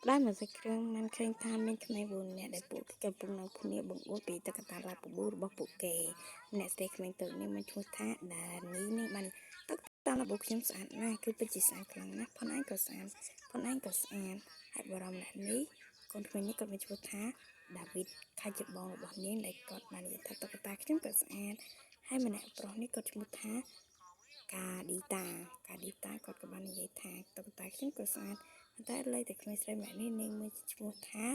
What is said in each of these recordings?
ได้เหมือนสักครั้งมันเคยทำเป็นขนมบุญเนี่ยได้ปลูกกับปลูกน้ำพุเนี่ยบ่งอุปีตะกตาลาปบูรบ่ปลูกเกเนี่ยสเต็กมันตัวนี้มันชุดท่าด่านนี้นี่มันตักตาลาบุกชิมสะอาดนะคือเป็นจิตสะอาดครั้งนะพอนั่งก็สะอาดพอนั่งก็สะอาดให้บรมแบบนี้คนคนนี้ก็เป็นชุดท่าดาวิดใครจะบอกบอกนี้ได้กอดมันอย่าทักตะกตาชิมก็สะอาดให้มันเนี่ยปลอกนี่ก็ชุดท่ากาดีตากาดีตากอดกับมันอย่าทักตะกตาชิมก็สะอาดแต่เลยแต่ไม่ใช่แบบนี้นี่มันชุดท่า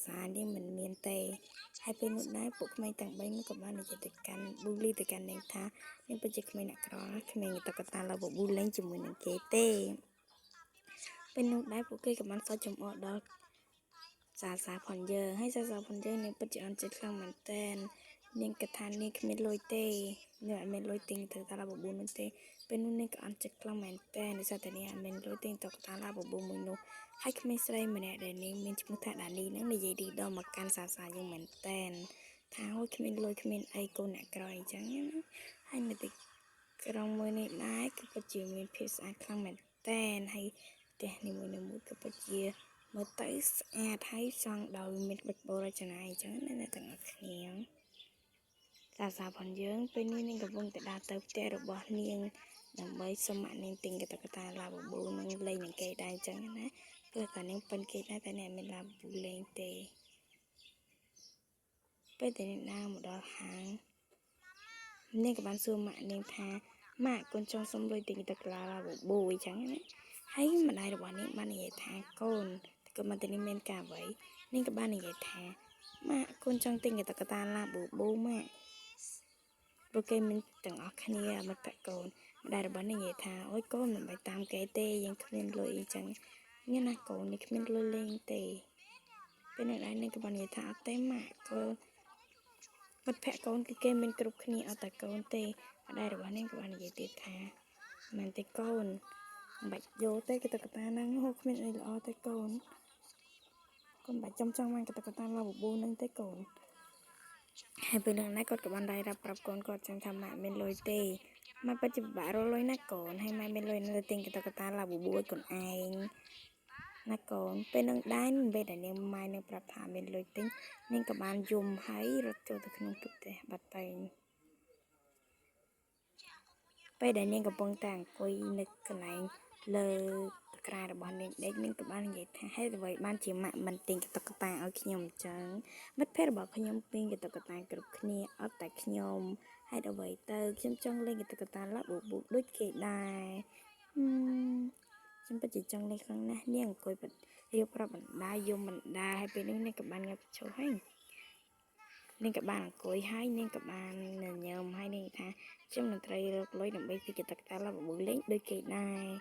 สานี่มันเมียนเตให้เป็นนุดได้ปลุกไม่ต่างใบนุกับบ้านในจิตกันบุรีแต่กันเองท่านี่เป็นจิตไม่หนักร้อนไม่ตะกตาเราบอกบุเล่นจมูกหนึ่งเกเต้เป็นนุดได้ปลุกเกกับมันซอยจมอดดอกสาผ่อนเยอะให้สาผ่อนเยอะเนี่ยเป็นจิตอันจิตคลั่งมันเต้นเนี่ยกระทานเนี่ยขมิ้นลอยเต้เนี่ยเมนลอยติงตะกตาเราบอกบุมันเต้เป็นนุดเนี่ยก็อันจิตคลั่งมันเต้ในสัตว์เนี่ยเมนลอยติงตะกตาเราบอกบุมันนุให้ขมิ้นใส่มันเนี่ยเดี๋ยวนี้มันจะมุทะด่านนี้นั่งในใจดีดอมาการสายังเหมือนเต้นท้าขมิ้นลอยขมิ้นไอโกเนี่ยกรอยจังให้ในติกรองมือเนี่ยได้ก็ปัจจุบันเพศอันคลั่งมันเต้นให้แต่ในมือในมือก็ปัจจุบันเมื่อไต่อาไทยสังดาวมิดบัดโบราณนัยจังนั่นแหละต่างอักเนียงสาผ่อนเยื้องเป็นนี่กับวงแต่ดาวเติบเตะระบอบเนียงนำไว้สมัครในติงกับตะกตาลาบูนังเลยอย่างเกยได้จังนะเพื่อการยังเป็นเกยได้แต่เนี่ยเป็นลาบูเลงเตเป็นแต่เนี่ยนาหมดดอกหางนี่กับบ้านซูมะเนี่ยพามากคนจงสมเลยติงตะกลาบูจังนะให้มาได้ระบอบนี้มันใหญ่ทางก้นก็มันจะนี่เมนกาไว้นี่กับบ้านใหญ่ทางมาคนจงติงกับตะกตาลาบูมากโปรแกรมมันต่างออกคันนี้มันแปะก่อนได้ระบาดในเหตุทาโอ้ยก็มันไปตามแกเตยังขมิ้นเลยจังเนี่ยนะก่อนในขมิ้นเลยเลงเตเป็นอะไรในกระบวนการทาเต้มากก็มันแพะก่อนคือเกมเป็นกรุ๊ปคันนี้เอาแต่ก่อนเตได้ระบาดในกระบวนการเตทามันเตก่อนบัดโยเตกตะกตานั่งหกขมิ้นเลยเอาเตก่อนคนบัดจำมันกตะกตาเราบูนั่งเตก่อนให้เป็นเรื่องนักกฎกับบันไดรับปรับก่อนก็จังทำมาเป็นลอยเตมาปัจจุบันเราลอยนักก่อนให้มาเป็นลอยนั่นเต็งกับตะกตาลาบุบวยก่อนไอนักก่อนเป็นเรื่องได้เบ็ดเนี่ยมาในปรับถามเป็นลอยเต็งนี่กับบานยุมให้รถโจตะขนมตุกเตะบัดเตงไปได้เนี่ยกับปงต่างคุยนึกกันไหนเลยกลายเป็นบอลเด็กนี่กับบ้านใหญ่ให้ไว้บ้านเชียงใหม่มันติงกับตะกตาเอาขยมจังมัดเพชรบอกขยมปิงกับตะกตากรุบขณีเอาแต่ขยมให้เอาไว้เตอขยมจังเล่นกับตะกตาละบุด้วยเกดได้ฉันไปจิตจังเลยครั้งนะเนี่ยคุยแบบเรียบรับบันได้ยมบันได้ให้เป็นเรื่องในกับบ้านกับโชว์ให้nên các bạn coi hay nên các bạn nhớ hay nên ta trong lần tới lối đồng bay thì kita kita là một lấy đôi kỳ này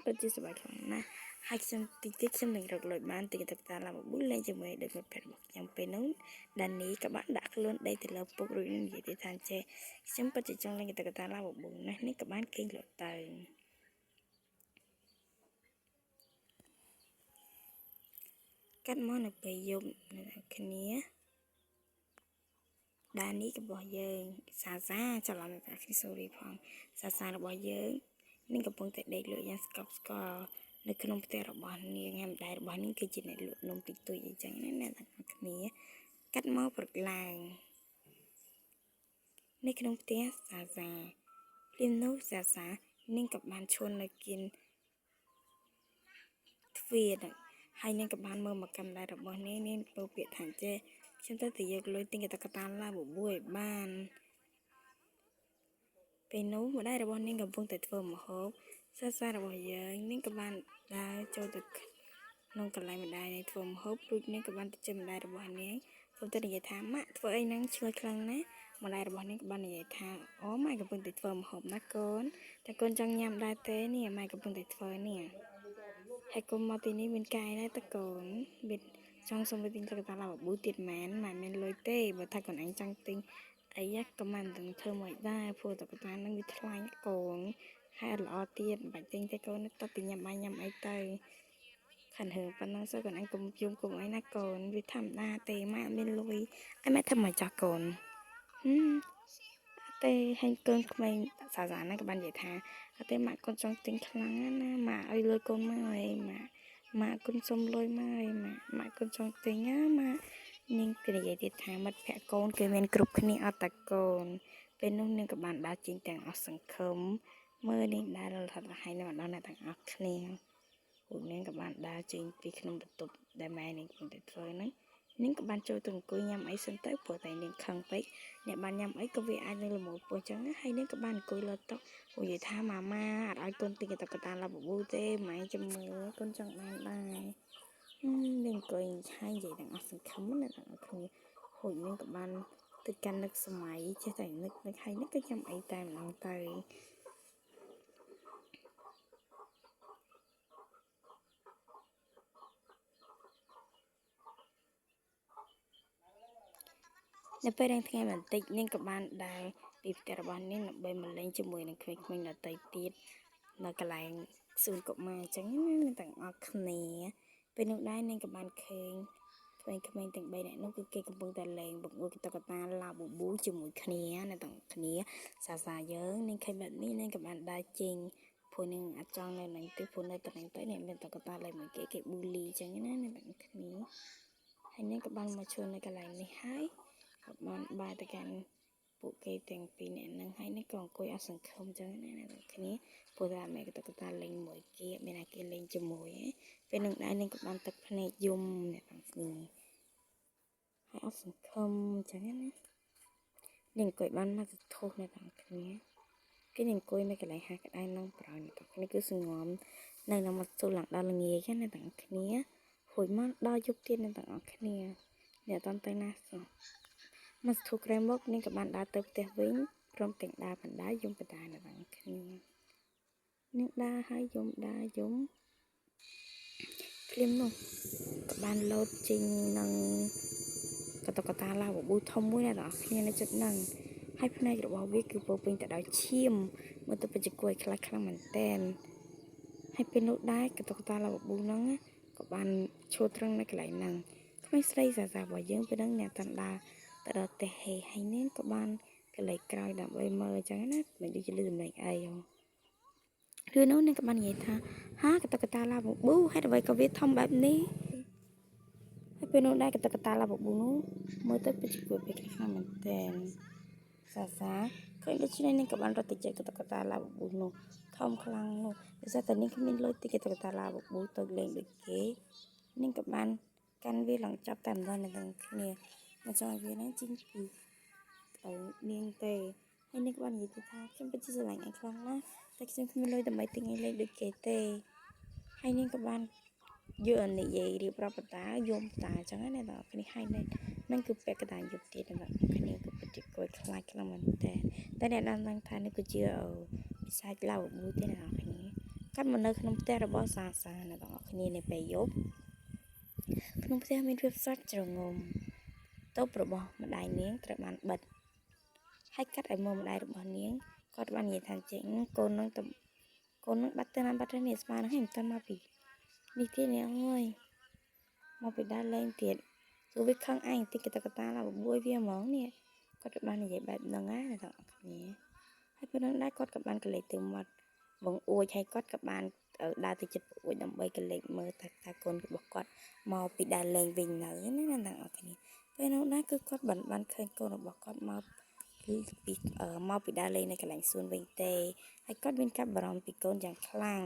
tôi chỉ sợ bạn na hai xem tiết xem đừng được lối bạn thì kita là một bút lên cho mình được một phần một dòng pe nấu đàn ní các bạn đã luôn đây thì là phục rồi nên gì để tham chế xem bắt chỉ trong lên kita là một bút này nên các bạn kinh lột tờ cắt món này phải dùng cái nàyด้านนี้ก็บ่เยิงซาจะลองจากที่สุริพงซาบ่เยิงนี่ก็ปงแต่เด็กเลยยังสกอร์ในขนมเตะระบานนี่ยังได้ระบานนี่คือจีนในลุนมติดตัวอย่างจังนั่นแหละต่างๆนี้กัดหม้อปลดลางในขนมเตะซาเลี้ยงนกซานี่กับบานชวนเลยกินเฟียดให้นี่กับบานเมื่อมากำได้ระบานนี่โปรเปียฐานเจฉันตั้งแต่ยังเลยติงกับตะกตาลาบุยบ้านไปนู้มาได้ระบอนนี่กับพงแต่เฟิร์มฮบซาระบอนเยอะนี่กับบ้านได้โจตึกน้องกันไล่มาได้ในเฟิร์มฮบรุ่นนี่กับบ้านจะจำได้ระบอนนี้ผมตั้งแต่ยังถามมะเฟิร์ไอ้นั่งช่วยครั้งนะมาได้ระบอนนี่กับบ้านยังถามอ๋อไม่กับพงแต่เฟิร์มฮบนักก้นแต่ก้นจังยำได้เต้เนี่ยไม่กับพงแต่เฟิร์เนี่ยให้ก้มมาตีนี้เป็นกายได้ตะโกนเป็นtrong sông tinh cho ta là một bữa tiệc mến mà men lôi tê và thay còn anh trăng tinh ấy giác cầm màn từng thơ mọi ra phù tập ta đang bị thay cồn hay là tiền bạch tinh cái câu nó ta tình nhầm ấy tay khẩn hưởng và nó sẽ còn anh cùng chung cùng ấy nát cồn vì thầm đa tê mà men lôi ai mẹ thầm mày cho cồn tê hay cơn mình xả giá này các bạn dễ thà tê mà con trong tinh kháng mà ơi lôi con mà ơi mà ម៉ាក់គុណសុំលុយម៉ាយម៉ាក់គុណចង់ទិញណាម៉ាក់នាងក៏និយាយទៀតថាមិត្តភក្តិកូនគេមានគ្រប់គ្នាអត់តែកូនពេលនោះនាងក៏បានដើរចេញទាំងអស់សង្ឃឹមមើលនាងដើររហ័សរហែងនៅម្ដងអ្នកទាំងអស់គ្នាពួកនាងក៏បានដើរចេញពីក្នុងបន្ទប់ដែលម៉ែនាងកំពុងតែធ្វើហ្នឹងនាងក៏បានចូលទៅអង្គុយញ៉ាំអីសិនទៅព្រោះតែនាងខឹងពេកអ្នកបានញ៉ាំអីក៏វាអាចនឹងលមូលពោះចឹងណាហើយនាងក៏បានអង្គុយលើតុនិយាយថាម៉ាម៉ាអត់ឲ្យកូនទិញតុក្កតាឡាបប៊ូទេម៉ែចាំមើលកូនចង់បានដែរនាងអង្គុយហើយនិយាយទាំងអស់សង្ឃឹមណាទាំងអស់គ្នាហូចនាងក៏បានទៅកាន់នឹកសម័យចេះតែនឹកហើយនឹកក៏ញ៉ាំអីតែម្ដងទៅនៅពេលថ្ងៃបន្តិចនាងក៏បានដើរពីផ្ទះរបស់នាងដើម្បីមកលេងជាមួយនឹងក្មេងៗដទៃទៀតនៅកន្លែងសួនកុមារអញ្ចឹងណាទាំងអស់គ្នាពេលនោះដែរនាងក៏បានឃើញក្មេងៗទាំង3នាក់នោះគឺគេកំពុងតែលេងបង្អួតតុក្កតាឡាប៊ូជាមួយគ្នាណាទាំងគ្នាសាយើងនាងឃើញបែបនេះនាងក៏បានដើរចេញព្រោះនាងអាចចង់នៅនឹងទេព្រោះនៅតំណែងទៅនាងមានតុក្កតាលេងមួយគេប៊ូលីអញ្ចឹងណាទាំងគ្នាហើយនាងក៏បានមកឈរនៅកន្លែងនេះហើយក៏បានបែរទៅកាន់ពួកគេទាំងពីរនាក់ហ្នឹងហើយនេះក៏អង្គុយអត់សង្ឃឹមចឹងណាអ្នកគ្នាព្រោះតែម៉ែក៏ទៅលេងមួយគេមានតែគេលេងជាមួយពេលនឹងដែរនឹងក៏បានទឹកភ្នែកយំអ្នកទាំងគ្នាហើយអត់សង្ឃឹមចឹងណានឹងអង្គុយបានមកទៅធុះអ្នកទាំងគ្នាគេនឹងអង្គុយនៅកន្លែងហាក្តៅនឹងប្រោយអ្នកទាំងគ្នាគឺសងំនៅមកទូឡើងដល់ល្ងាចណាអ្នកទាំងគ្នាហួយមកដល់យប់ទៀតអ្នកទាំងអស់គ្នាអ្នកអត់ទៅណាសោះមកធុក្រែមកនាងក៏បានដើរទៅផ្ទះវិញព្រមទាំងដើរបណ្ដាយំបណ្ដានៅទាំងគ្នានាងដើរហើយយំដើរយំភ្លាមនោះក៏បានលោតចេញនឹងតុក្កតាឡាបប៊ូធំមួយណាដល់គ្នានៅចិត្តហ្នឹងហើយភ្នែករបស់វាគឺពោពេញទៅដោយឈាមមើលទៅពិតជាគួរឲ្យខ្លាចខ្លាំងមែនតែនហើយពេលនោះដែរតុក្កតាឡាបប៊ូហ្នឹងក៏បានឈរត្រង់នៅកន្លែងហ្នឹងក្មេងស្រីសារបស់យើងពេលហ្នឹងអ្នកតាន់ដើរទៅដល់ផ្ទះហេហើយនាងក៏បានកលេចក្រោយដើម្បីមើលអញ្ចឹងណាមិនដូចជាលឺសំឡេងអីឬនោះនាងក៏បាននិយាយថាហាតុក្កតាឡាបប៊ូហេតុអ្វីក៏វាធំបែបនេះហើយពេលនោះដែរតុក្កតាឡាបប៊ូនោះមើលទៅពិតជាគួរឲ្យខ្លាំងមែនទែនសាឃើញដូច្នេះនាងក៏បានរត់ទៅជិះតុក្កតាឡាបប៊ូនោះធំខ្លាំងនោះដោយសារតែនាងគ្មានលុយទិញតុក្កតាឡាបប៊ូទៅលេងដូចគេនាងក៏បានកាន់វាឡើងចាប់តែម្ដងនឹងគ្នាមកចង់ឲ្យវាហ្នឹងចេញពីនាងទេហើយនាងក៏បាននិយាយថាខ្ញុំពិតជាស្រឡាញ់ឯងខ្លាំងណាស់តែខ្ញុំគ្មានលុយដើម្បីទិញឯងលេងដូចគេទេហើយនាងក៏បានយកនិយាយរៀបរាប់បតាយំតាអញ្ចឹងណាអ្នកនរគ្នាហើយនឹងគឺពាក់កណ្ដាលយុគទៀតអ្នកនរគ្នាគឺពិតជាគួរខ្លាចខ្លាំងមែនតើតែអ្នកដឹងថានេះគឺជាពិសាចឡៅមួយទេអ្នកនរគ្នាកាត់មកនៅក្នុងផ្ទះរបស់សាអ្នកនរគ្នានៅពេលយប់ក្នុងផ្ទះមានភាពស្អាតជ្រងំតូបរបស់ម្ដាយនាងត្រូវបានបិទហើយកាត់ឲ្យមើលម្ដាយរបស់នាងគាត់បាននិយាយថាចេញកូននឹងបាត់ទៅណាបាត់ទៅនេះស្មានហ្នឹងមិនតាន់មកពីនេះទៀតនេះអើយមកពីដើរលេងទៀតគឺវាខឹងឯងតិចកតកតាឡាបបួយវាហ្មងនេះគាត់ក៏បាននិយាយបែបហ្នឹងណាអ្នកទាំងអស់គ្នាហើយពេលហ្នឹងដែរគាត់ក៏បានកលេចទៅមាត់បងអួចហើយគាត់ក៏បានដើរទៅចិត្តអួចដើម្បីកលេចមើលថាកូនរបស់គាត់មកពីដើរលេងវិញនៅណាអ្នកទាំងអស់គ្នាពេលនោះដែរគឺគាត់បានឃើញកូនរបស់គាត់មកពីដើរលេងនៅកន្លែងសួនវិញទេហើយគាត់មានការបារម្ភពីកូនយ៉ាងខ្លាំង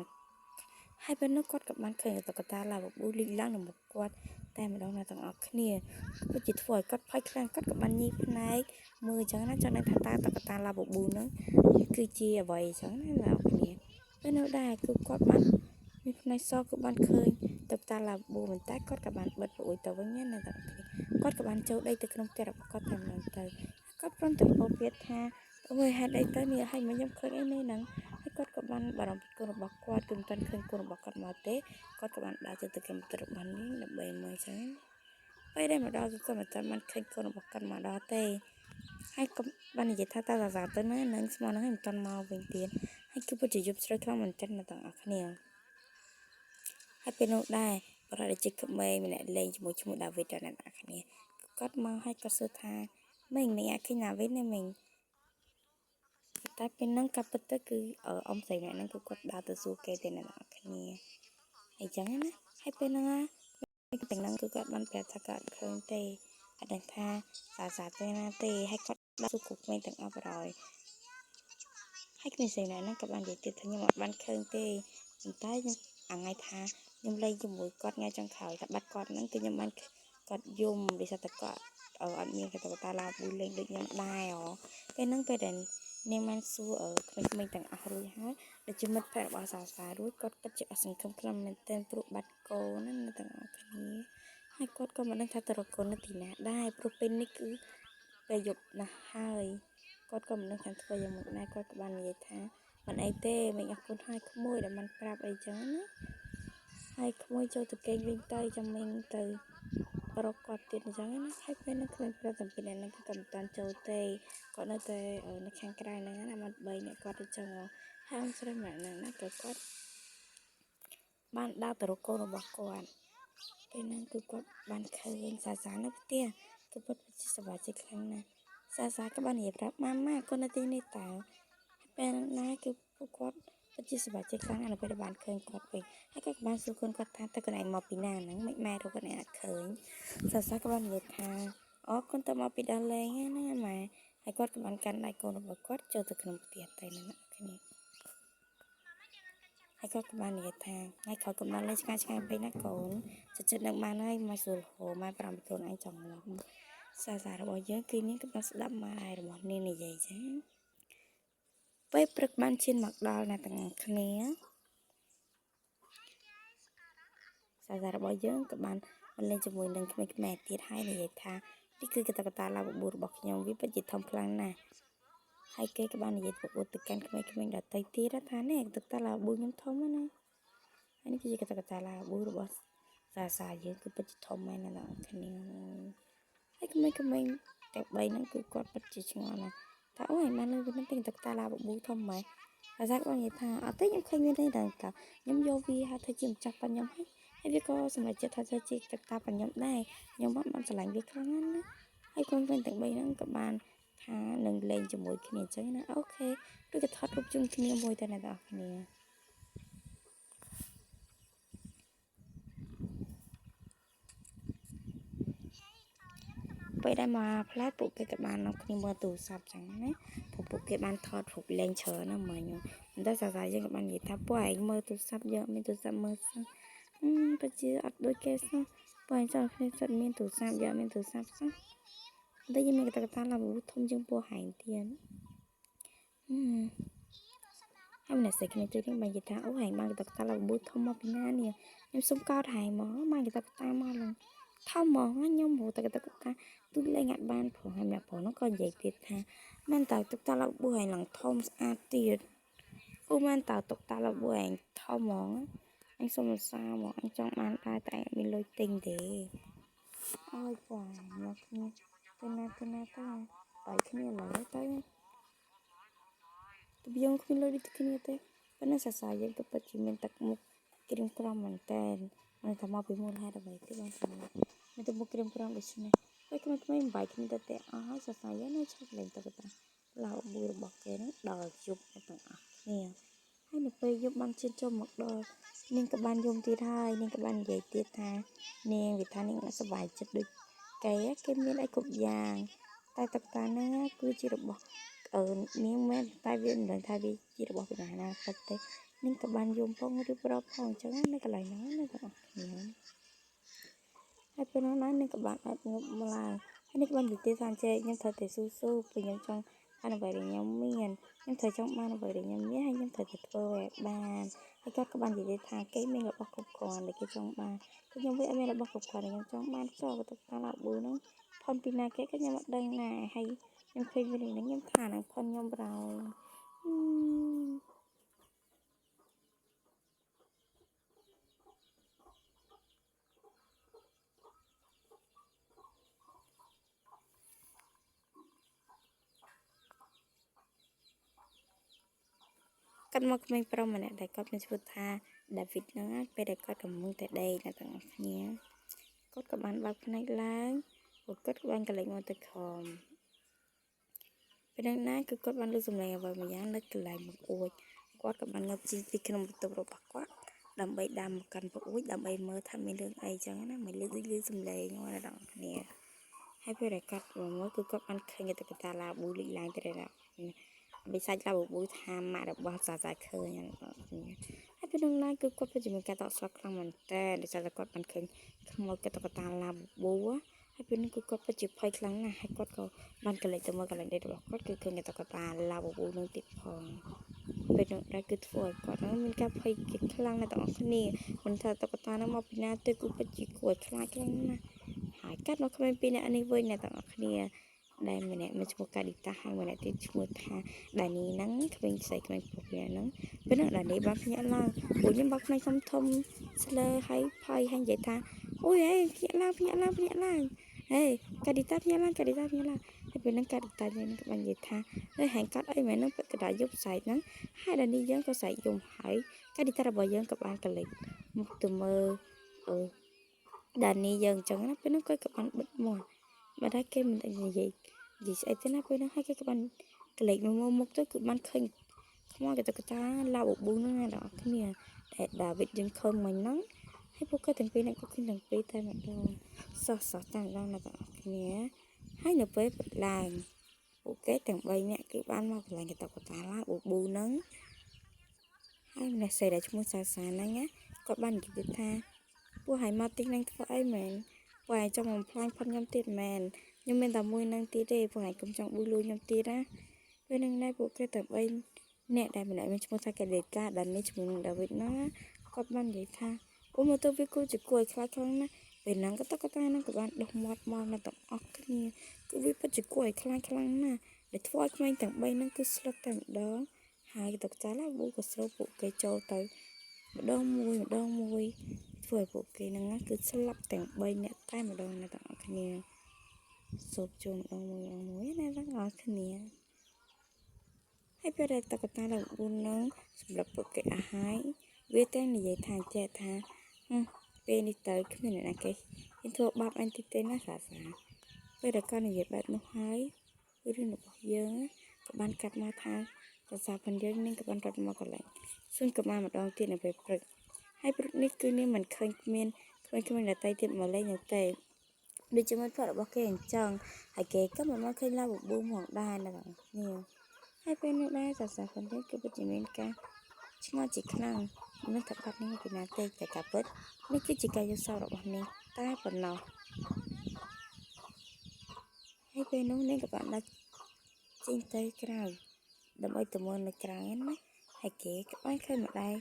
ហើយពេលនោះគាត់ក៏បានឃើញតុក្កតាឡាបប៊ូលីកឡើងនៅមុខគាត់តែម្ដងណាទាំងអស់គ្នាវាជាធ្វើឲ្យគាត់ភ័យខ្លាំងគាត់ក៏បានញីភ្នែកមើលអញ្ចឹងណាចង់ដឹងថាតើតុក្កតាឡាបប៊ូហ្នឹងគឺជាអ្វីអញ្ចឹងណាអ្នកគ្នាពេលនោះដែរគឺគាត់បានមានភ្នែកសគឺបានឃើញតុក្កតាឡាបប៊ូប៉ុន្តែគាត់ក៏បានបិទប្រួយទៅវិញណាអ្នកគ្នាគាត់ក៏បានចូលដីទៅក្នុងផ្ទះរបស់គាត់តែម្ដងទៅគាត់ព្រមទាំងពោលពាក្យថាអូយហេតុអីទៅនេះឲ្យមកខ្ញុំឃើញអីនេះហ្នឹងហើយគាត់ក៏បានបារម្ភពីកូនរបស់គាត់គឺមិនទាន់ឃើញកូនរបស់គាត់មកទេគាត់ក៏បានដើរទៅកាន់ផ្ទះរបស់នាងដើម្បីមើលចឹងពេលដែលមកដល់គឺគាត់មិនទាន់បានឃើញកូនរបស់គាត់មកដល់ទេហើយក៏បាននិយាយថាតើសាទៅណានឹងស្មោះហ្នឹងមិនទាន់មកវិញទៀតហើយគឺពិតជាយប់ជ្រៅខ្លាំងមែនទែនអ្នកទាំងអស់គ្នាហើយពេលនោះដែរបរិយាក្មេងម្នាក់លេងជាមួយឈ្មោះដាវីតអ្នកទាំងអស់គ្នាគាត់មកហើយគាត់សួរថាមីងអាចឃើញដាវីតណាមីងតែពេលហ្នឹងក៏ពិតទៅគឺអ៊ំស្រីម្នាក់ហ្នឹងគឺគាត់ដើរទៅសួរគេទេអ្នកនរគ្នាអញ្ចឹងណាហ ហើយពេលហ្នឹងទាំងហ្នឹងគឺគាត់បានប្រាប់ថាគាត់ឃើញទេអត់ដឹងថាសាទេណាទេហើយគាត់ដល់ទូគ្រប់គ្នាទាំងអស់បរយហើយគ្មានសេណាហ្នឹងក៏បាននិយាយទៀតថាខ្ញុំអត់បានឃើញទេប៉ុន្តែខ្ញុំថ្ងៃថាខ្ញុំលេងជាមួយគាត់ថ្ងៃចុងក្រោយតែបាត់គាត់ហ្នឹងគឺខ្ញុំបានគាត់យំដោយសារតែគាត់អត់មានកតាឡាប៊ូលេងដូចខ្ញុំដែរពេលហ្នឹងពេលដែលនាងបានសួរក្មេងៗទាំងអស់រួចហើយដូចជាមិត្តភក្តិរបស់សារួចគាត់ពិតជាអស់សង្ឃឹមខ្លាំងមែនទែនព្រោះបាត់កូនណាទាំងអស់គ្នាហើយគាត់ក៏មិនដឹងថាទៅរកកូននៅទីណាដែរព្រោះពេលនេះគឺពេលយប់ណាស់ហើយគាត់ក៏មិនដឹងថាធ្វើយ៉ាងម៉េចដែរគាត់ក៏បាននិយាយថាមិនអីទេមិនអរគុណហើយក្មួយដែលបានប្រាប់អីចឹងណាហើយក្មួយចូលទៅគេងវិញទៅចាំមិញទៅរកគាត់ទៀតអញ្ចឹងណាហើយពេលហ្នឹងឃើញប្រាប់តែពីហ្នឹងគឺគាត់មិនតាន់ចូលទេគាត់នៅតែនៅខាងក្រៅហ្នឹងណាមក3អ្នកគាត់ទៅចឹងហើយអ៊ំស្រីម្នាក់ហ្នឹងណាក៏គាត់បានដើរទៅរកកូនរបស់គាត់ពេលហ្នឹងគឺគាត់បានឃើញសានៅផ្ទះគឺពិតជាសប្បាយចិត្តខ្លាំងណាស់សាក៏បាននិយាយប្រាប់ម៉ាម៉ាកូននៅទីនេះតើពេលណាគឺពួកគាត់ពិតជាសប្បាយចិត្តខ្លាំងណាស់នៅពេលដែលបានឃើញគាត់វិញហើយគាត់ក៏បានសួរកូនគាត់ថាតើកូនឯងមកពីណាហ្នឹងមិនម៉ែរកកូនឯងអត់ឃើញសាក៏បាននិយាយថាអូកូនទៅមកពីដើរលេងហ្នឹងណាម៉ែហើយគាត់ក៏បានកាន់ដៃកូនរបស់គាត់ចូលទៅក្នុងផ្ទះទៅណាគ្នាហើយគាត់ក៏បាននិយាយថាថ្ងៃក្រោយកំណត់លេងឆ្ងាយពេកណាកូនចិត្តនឹងបានហើយមកសួរហូម៉ែប្រាំកូនឯងចង់ឡំសារបស់យើងគឺនាងក៏បានស្ដាប់ម៉ែរបស់នាងនិយាយចឹងពេលព្រឹកបានឈានមកដល់អ្នកទាំងគ្នាសារបស់យើងក៏បានមកលេងជាមួយនឹងក្មេងៗទៀតហើយនិយាយថានេះគឺកតាឡាបបួររបស់ខ្ញុំវាពិតជាធំខ្លាំងណាស់ហើយគេក៏បាននិយាយប្រាប់ទៅកាន់ក្មេងៗដទៃទៀតថានេះកតាឡាបួរខ្ញុំធំណាស់ហើយនេះគឺជាកតាឡាបួររបស់សាយើងគឺពិតជាធំមែនណាស់គ្នាហើយក្មេងៗទាំង3ហ្នឹងគឺគាត់ពិតជាឆ្ងល់ណាស់ថាអូយបានលើវានឹងកតាឡាបបួរធំម៉េចសាគាត់និយាយថាអត់ទេខ្ញុំឃើញវាទេតែខ្ញុំយកវាហៅថាជាម្ចាស់ប៉ាខ្ញុំហើយវាក៏សម្រេចចិត្តថាទៅជាទឹកតាប៉ាខ្ញុំដែរខ្ញុំបានឆ្លាញ់វាខ្លាំងណាស់ហើយកូនទាំង3ហ្នឹងក៏បានថានឹងលេងជាមួយគ្នាអញ្ចឹងណាអូខេឬក៏ថតរូបជុំគ្នាមួយទៅអ្នកនរគ្នាពេលដែលមកផ្លែពួកគេក៏បាននាំគ្នាមើលទូរស័ព្ទចឹងណាពួកគេបានថតរូបលេងច្រើនណាស់មើលខ្ញុំតែសាយើងក៏បាននិយាយថាពួកឯងមើលទូរស័ព្ទយកមានទូរស័ព្ទមើលសោះពិតជាអត់ដូចគេសោះពួកឯងចង់គ្នាចិត្តមានទូរស័ព្ទយកមានទូរស័ព្ទសោះតែយើងមានកតាឡាប៊ូធំជាងពួកហែងទៀតហើយម្នាក់ស្រីគ្នាជួយបាននិយាយថាអូហែងបានកតាឡាប៊ូធំមកពីណានេះខ្ញុំសុំកោតហែងមកបានកតាមកឡើងធំហ្មងខ្ញុំហៅតកតាទូលេងអត់បានព្រោះហើយម្នាក់បងនោះក៏និយាយទៀតថាមិនតើតុកតាឡាប៊ូឯងឡើងធំស្អាតទៀតអូមិនតើតុកតាឡាប៊ូឯងធំហ្មងអញសុំសារមកអញចង់បានដែរតែអត់មានលុយទិញទេអើយបងមកគ្នាទៅណាទៅបាយគ្នាឡើយទៅយើងគ្មានលុយដូចគ្នាទេប៉ុន្តែសាយើងក៏ពិតជាមានទឹកមុខក្រៀមក្រំមែនតើមិនថាមកពីមូលហេតុអ្វីទេបងប្អូនមានទឹកមុខក្រៀមក្រំដូច្នេះពេលក្មេងៗបាយគ្នាទៅតែអស់ហើយសាយើងនៅឆាប់លេងទៅតាឡៅប៊ូរបស់គេហ្នឹងដល់យប់ទាំងអស់គ្នាហើយនៅពេលយប់បានជិះចូលមកដល់នាងក៏បានយំទៀតហើយនាងក៏បាននិយាយទៀតថានាងវិធានាងអត់សុបាយចិត្តដូចគេមានអីគ្រប់យ៉ាងតែតុកតាហ្នឹងគឺជារបស់នាងមែនតែវាមិនដឹងថាវាជារបស់ពីណាពិតទេនាងក៏បានយំផងឬប្រប់ផងអញ្ចឹងនៅកន្លែងហ្នឹងណាបងប្អូនហើយពេលនោះនាងក៏បានអត់ងប់មកឡើងហើយនាងក៏បាននិយាយទេថាចេះខ្ញុំត្រូវតែស៊ូព្រោះខ្ញុំចង់បានអ្វីដែលខ្ញុំមានខ្ញុំត្រូវចង់បានអ្វីដែលខ្ញុំមានហើយខ្ញុំត្រូវតែធ្វើឲ្យបានហើយគាត់ក៏បាននិយាយថាគេមានរបស់គ្រប់គ្រាន់ដែលគេចង់បានខ្ញុំវាអត់មានរបស់គ្រប់គ្រាន់ដែលខ្ញុំចង់បានចោលទៅតាមឡាប៊ូហ្នឹងផុនពីណាគេក៏ខ្ញុំអត់ដឹងដែរហើយខ្ញុំឃើញវីដេអូនេះខ្ញុំថានឹងផុនខ្ញុំប្រោយគាត់មកក្មេងប្រុសម្នាក់ដែលគាត់មានឈ្មោះថាដាវីតហ្នឹងពេលដែលគាត់កំពុងតែដេកអ្នកទាំងអស់គ្នាគាត់ក៏បានបើកភ្នែកឡើងគាត់ក៏បានកលេចមកទៅខំពេលណាគឺគាត់បានលើសំឡេងអ្វីមួយយ៉ាងនៅកន្លែងបង្អួចគាត់ក៏បានងើបចេញពីក្នុងបន្ទប់របស់គាត់ ដើម្បីដាំមកកាន់ប្អូចដើម្បីមើលថាមានរឿងអីចឹងណាមិនលឺសំឡេងហ្នឹងដល់គ្នាហើយពេលដែលកាត់មកគឺគាត់បានឃើញតែកតាឡាប៊ូលីកឡើងទៅដល់បិសាចឡាប៊ូថាម៉ាក់របស់សាសាឃើញហើយពេលនោះឡើងគឺគាត់ពិតជាមានការតក់ស្លុតខ្លាំងមែនតើដោយសារតែគាត់បានឃើញខ្មោចកតាឡាប៊ូហើយពេលនោះគឺគាត់ពិតជាភ័យខ្លាំងណាស់ហើយគាត់ក៏បានកលិចទៅមើលកន្លែងដេករបស់គាត់គឺឃើញកតាឡាប៊ូនឹងទៀតផងពេលនោះដែរគឺធ្វើឲ្យគាត់មានការភ័យខ្លាំងណាស់ទាំងអស់គ្នាមិនថាតុក្កតានោះមកពីណាទៅគឺពិតជាគួរឲ្យខ្លាចខ្លាំងណាស់ហើយកាត់មកគ្មានពីរនាក់នេះវិញអ្នកទាំងអស់គ្នាដែលម្នាក់មានឈ្មោះកាឌីតាហើយម្នាក់ទៀតឈ្មោះថាដានីហ្នឹងក្មេងស្រីក្មេងប្រុសហ្នឹងពេលនោះដានីបានភ្ញាក់ឡើងពួកខ្ញុំបើកភ្នែកធំស្លើហើយផៃហើយនិយាយថាអូយហេភ្ញាក់ឡើងហេកាឌីតាភ្ញាក់ឡើងហើយពេលហ្នឹងកាឌីតាយើងក៏បាននិយាយថាហែងកាត់អីមែនហ្នឹងកដាយកផ្សែកហ្នឹងហើយដានីយើងក៏ស្រែកយំហើយកាឌីតារបស់យើងក៏បានកលិចមកទៅមើលដានីយើងអញ្ចឹងណាពេលនោះគាត់ក៏បានបិទមាត់បើថាគេមិននិយាយស្អីទេណាពេលនោះហើយគេក៏បានកលេចមកមុខទៅគឺបានឃើញខ្មោចកតាឡាបប៊ូហ្នឹងណាដល់គ្នាតែដាវីតយើងឃើញមិញហ្នឹងហើយពួកគាត់ទាំងពីរនាក់ក៏ឃើញទាំងពីរតែម្ដងសោះតែម្ដងណាបងប្អូនហើយនៅពេលព្រឹកឡើងពួកគេទាំង3នាក់គឺបានមកកន្លែងកតាឡាបប៊ូហ្នឹងហើយម្នាក់ស្រីដែលឈ្មោះសាសាហ្នឹងណាគាត់បាននិយាយថាពួកហើយមកទីនឹងធ្វើអីមែនពួកហើយចង់បំផ្លាញផុតខ្ញុំទៀតមែនខ្ញុំមានតែមួយនឹងទៀតទេពួកហើយកុំចង់ប៊ូលួយខ្ញុំទៀតណាពេលនឹងដែរពួកគេទាំង3អ្នកដែលម្នាក់មានឈ្មោះថាកាឌីកាដែលនេះឈ្មោះនឹងដាវីតណាគាត់បាននិយាយថាអូមកទៅវាគួរជាគួរឲ្យខ្លាចខ្លាំងណាស់ពេលហ្នឹងក៏តកតាហ្នឹងក៏បានដុសមាត់មកនៅទាំងអស់គ្នាគឺវាពិតជាគួរឲ្យខ្លាចខ្លាំងណាស់ដែលធ្វើឲ្យក្មេងទាំង3ហ្នឹងគឺស្លុតតែម្ដងហើយតកតាឡាប៊ូក៏ស្រូបពួកគេចូលទៅម្ដងមួយធ្វើឲ្យពួកគេហ្នឹងគឺស្លាប់ទាំង3នាក់តែម្ដងណាទាំងអស់គ្នាសូបចូលម្ដងមួយណាទាំងអស់គ្នាហើយពេលដែលតកតាឡាប៊ូហ្នឹងសម្រាប់ពួកគេអាហារវាទាំងនិយាយថាចេះថាពេលនេះទៅគ្មានអ្នកណាគេហ៊ានធ្វើបាបអញតិចទេណាសាសាពេលដែលគាត់និយាយបែបនោះហើយរឿងរបស់យើងក៏បានកាត់មកថាសាសាផងយើងនឹងក៏បានរត់មកកន្លែងសួនក៏មកម្ដងទៀតនៅពេលព្រឹកហើយព្រឹកនេះគឺនាងមិនឃើញមានគ្មានដតីទៀតមកលេងនោះទេដូចជាមិត្តភក្តិរបស់គេអញ្ចឹងហើយគេក៏មិនមកឃើញឡាបប៊ូមកដែរណានេះហើយពេលនោះដែរសាសាផងយើងគឺពិតជាមានការឆ្ងល់ជាខ្លាំងនឹងថាបាត់នេះពីណាទេតែការពិតនេះគឺជាការយល់សប្តិរបស់នាងតែប៉ុណ្ណោះហើយពេលនោះនាងក៏បានដាក់ចេញទៅក្រៅដើម្បីទៅមើលនៅក្រៅណាហើយគេក៏បានឃើញម្ដាយ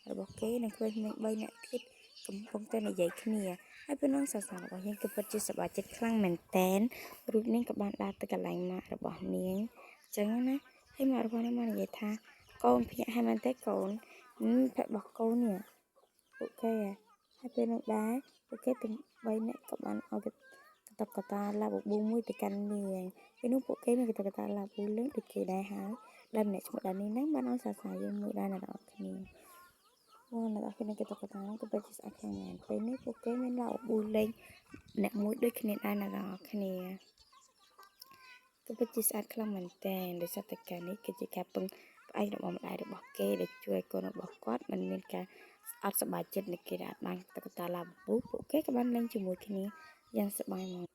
របស់គេនិងឃើញមាន3នាក់ទៀតកំពុងតែនិយាយគ្នាហើយពេលនោះសាសារបស់យើងគឺពិតជាសប្បាយចិត្តខ្លាំងមែនតែនរូបនាងក៏បានដើរទៅកន្លែងម៉ាក់របស់នាងអញ្ចឹងណាហើយម៉ាក់របស់នាងបាននិយាយថាកូនភ្ញាក់ហើយមែនទេកូនភ័ក្ររបស់កូននេះពួកគេហើយពេលនោះដែរពួកគេទាំង3នាក់ក៏បានឲ្យកតាឡាបប៊ូមួយទៅកាន់នាងពេលនោះពួកគេមានកតាឡាបប៊ូលឿងដូចគេដែរហើយដែលម្នាក់ឈ្មោះដានីហ្នឹងបានឲ្យសាសាយើងមួយដែរអ្នកនរគ្នាអ្នកនរគ្នាគេតកតាហ្នឹងក៏ពិតជាស្អាតខ្លាំងមែនពេលនេះពួកគេមានឡាបប៊ូលេងអ្នកមួយដូចគ្នាដែរអ្នកនរគ្នាក៏ពិតជាស្អាតខ្លាំងមែនតើដោយសារតែការនេះគឺជាការពឹងផ្អែករបស់ម្ដាយរបស់គេដែលជួយកូនរបស់គាត់មិនមានការអត់សប្បាយចិត្តនៃគេដែលបានតកតាឡាបប៊ូពួកគេក៏បានលេងជាមួយគ្នាយ៉ាងសប្បាយមក